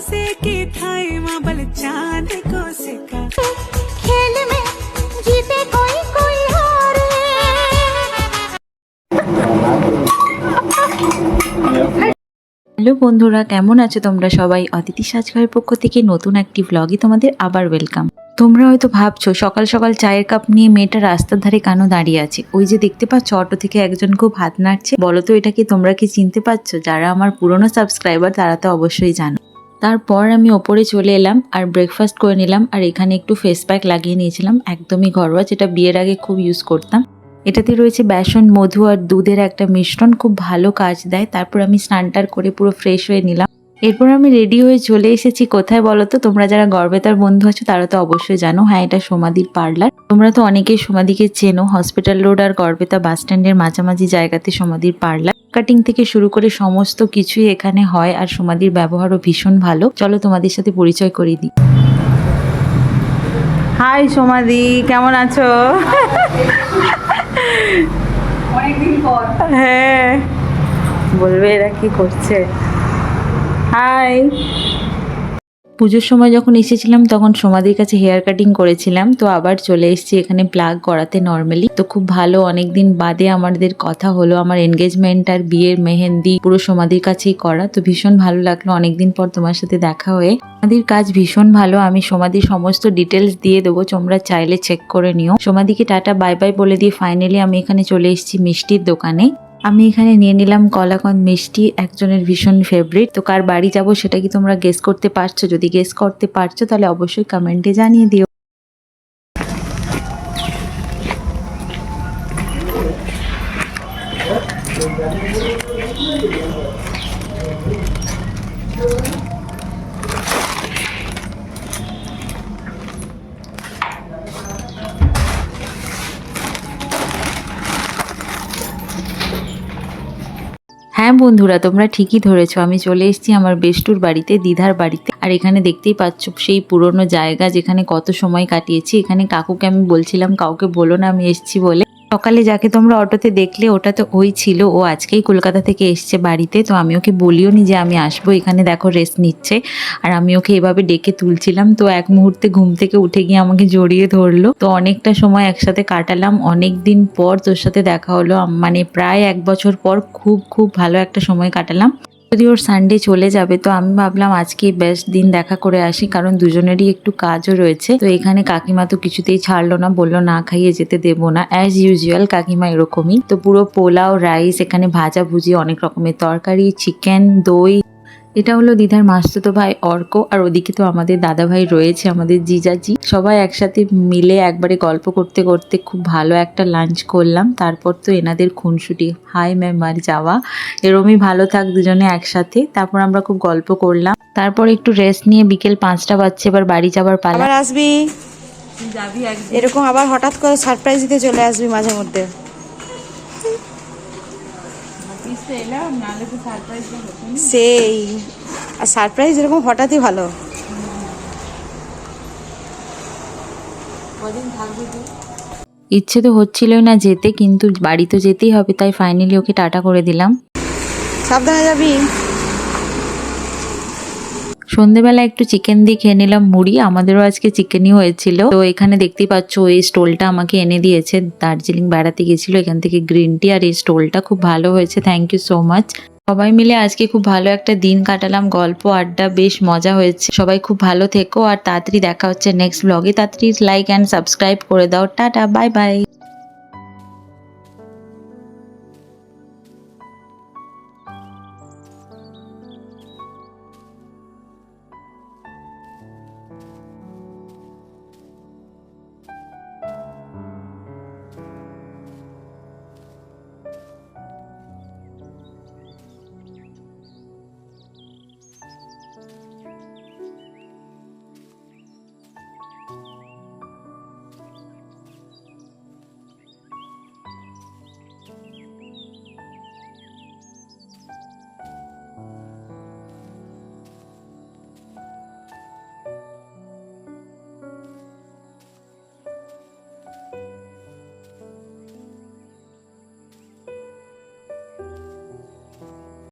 से की थाई माबल चांद को सिका खेल में जीते कोई कोई हारे। হ্যালো বন্ধুরা, কেমন আছো তোমরা সবাই? অদিতি সাজঘরের পক্ষ থেকে নতুন একটি ব্লগে তোমাদের আবার ওয়েলকাম। তোমরা হয়তো ভাবছো সকাল সকাল চায়ের কাপ নিয়ে মেয়েটা রাস্তার ধারে কেন দাঁড়িয়ে আছে? ওই যে দেখতে পাচ্ছ অটো থেকে একজন খুব হাত নাড়ছে। বলো তো এটা কি, তোমরা কি চিনতে পারছো? যারা আমার পুরনো সাবস্ক্রাইবার তারা তো অবশ্যই জানো। তারপর আমি ওপরে চলে এলাম আর ব্রেকফাস্ট করে নিলাম, আর এখানে একটু ফেস প্যাক লাগিয়ে নিয়েছিলাম, একদমই ঘরোয়া, যেটা বিয়ের আগে খুব ইউজ করতাম। এটাতে রয়েছে বেসন, মধু আর দুধের একটা মিশ্রণ, খুব ভালো কাজ দেয়। তারপর আমি স্নানটার করে পুরো ফ্রেশ হয়ে নিলাম। এরপর আমি রেডি হয়ে চলে এসেছি কোথায় বলো তো? তোমরা যারা গড়বেতার বন্ধু আছো তারা তো অবশ্যই জানো, হ্যাঁ এটা সমাধির পার্লার। তোমরা তো অনেকেই সমাধিকে চেনো, হসপিটাল রোড আর গড়বেতা বাস স্ট্যান্ডের মাঝামাঝি জায়গাতে সমাধির পার্লার। কাটিং থেকে শুরু করে সমস্ত কিছুই এখানে হয়, আর সমাধির ব্যবহারও ভীষণ ভালো। চলো তোমাদের সাথে পরিচয় করিয়ে দিই। হাই সমাধি, কেমন আছো? অনেকদিন পর। হ্যাঁ, বলবে এরা কি করছে। হাই। পুজোর সময় যখন এসেছিলাম তখন সমাধির কাছে হেয়ার কাটিং করেছিলাম, তো আবার চলে এসেছি এখানে প্লাগ করাতে নর্মালি। তো খুব ভালো, অনেকদিন বাদে আমাদের কথা হলো। আমার এনগেজমেন্ট আর বিয়ের মেহেন্দি পুরো সমাধির কাছেই করা, তো ভীষণ ভালো লাগলো অনেকদিন পর তোমার সাথে দেখা হয়ে। সমাধির কাজ ভীষণ ভালো, আমি সমাধির সমস্ত ডিটেলস দিয়ে দেবো, তোমরা চাইলে চেক করে নিও। সমাধিকে টাটা বাই বাই বলে দিয়ে ফাইনালি আমি এখানে চলে এসেছি মিষ্টির দোকানে। আমি এখানে নিয়ে নিলাম কলাকন্দ মিষ্টি, একজনের ভীষণ ফেভারিট। তো কার বাড়ি যাব সেটা কি তোমরা গেস করতে পারছো? যদি গেস করতে পারছো তাহলে অবশ্যই কমেন্টে জানিয়ে দিও। হ্যাঁ বন্ধুরা, তোমরা ঠিকই ধরেছো, আমি চলে এসেছি আমার বেষ্টুর বাড়িতে, দিদার বাড়িতে। আর এখানে দেখতেই পাচ্ছ সেই পুরনো জায়গা যেখানে কত সময় কাটিয়েছি। এখানে কাকুকে আমি বলছিলাম কাউকে বলো না আমি এসেছি বলে। সকালে যাকে তোমরা অটোতে দেখলে ওটা তো ওই ছিল, ও আজকেই কলকাতা থেকে এসছে বাড়িতে। তো আমি ওকে বলিও নি যে আমি আসবো, এখানে দেখো রেস্ট নিচ্ছে। আর আমি ওকে এভাবে ডেকে তুলছিলাম, তো এক মুহূর্তে ঘুম থেকে উঠে গিয়ে আমাকে জড়িয়ে ধরলো। তো অনেকটা সময় একসাথে কাটালাম, অনেক দিন পর তোর সাথে দেখা হলো, মানে প্রায় 1 বছর পর। খুব খুব ভালো একটা সময় কাটালাম। যদি ওর সানডে চলে যাবে তো আমি ভাবলাম আজকে বেস্ট দিন দেখা করে আসি, কারণ দুজনেরই একটু কাজও রয়েছে। তো এখানে কাকিমা তো কিছুতেই ছাড়লো না, বললো না খাইয়ে যেতে দেবো না। অ্যাজ ইউজুয়াল কাকিমা এরকমই। তো পুরো পোলাও, রাইস, এখানে ভাজা ভুজি, অনেক রকমের তরকারি, চিকেন, দই। এটা হলো দিদার মাসতুতো ভাই অর্ক, আর ওদিকে তো আমাদের দাদা ভাই রয়েছে, আমাদের জিজাজি। সবাই একসাথে মিলে একবারে গল্প করতে করতে খুব ভালো একটা লাঞ্চ করলাম। তারপর তো এনাদের খুনসুটি, হাই ম্যাম আর যাওয়া, এরমই ভালো থাক দুজনে একসাথে। তারপর আমরা খুব গল্প করলাম, তারপর একটু রেস্ট নিয়ে বিকেল 5টা বাজছে, এবার বাড়ি যাবার পালা। আবার আসবি, যাবি একদিন? এরকম আবার হঠাৎ করে সারপ্রাইজ দিতে চলে আসবি মাঝে মধ্যে। সেই আর সারপ্রাইজ এরকম হঠাৎই ভালো। ইচ্ছে তো হচ্ছিলই না যেতে, কিন্তু বাড়ি তো যেতেই হবে, তাই ফাইনালি ওকে টাটা করে দিলাম। সাবধানে যাবি। সন্ধেবেলা একটু চিকেন দিয়ে খেয়ে নিলাম মুড়ি, আমাদেরও আজকে চিকেনই হয়েছিল। তো এখানে দেখতেই পাচ্ছ এই স্টোলটা আমাকে এনে দিয়েছে, দার্জিলিং বেড়াতে গেছিল, এখান থেকে গ্রিন টি, আর এই স্টোলটা খুব ভালো হয়েছে, থ্যাংক ইউ সো মাচ। সবাই মিলে আজকে খুব ভালো একটা দিন কাটালাম, গল্প আড্ডা, বেশ মজা হয়েছে। সবাই খুব ভালো থেকো, আর তাড়াতাড়ি দেখা হচ্ছে নেক্সট ব্লগে। তাড়াতাড়ি লাইক অ্যান্ড সাবস্ক্রাইব করে দাও। Tata bye bye.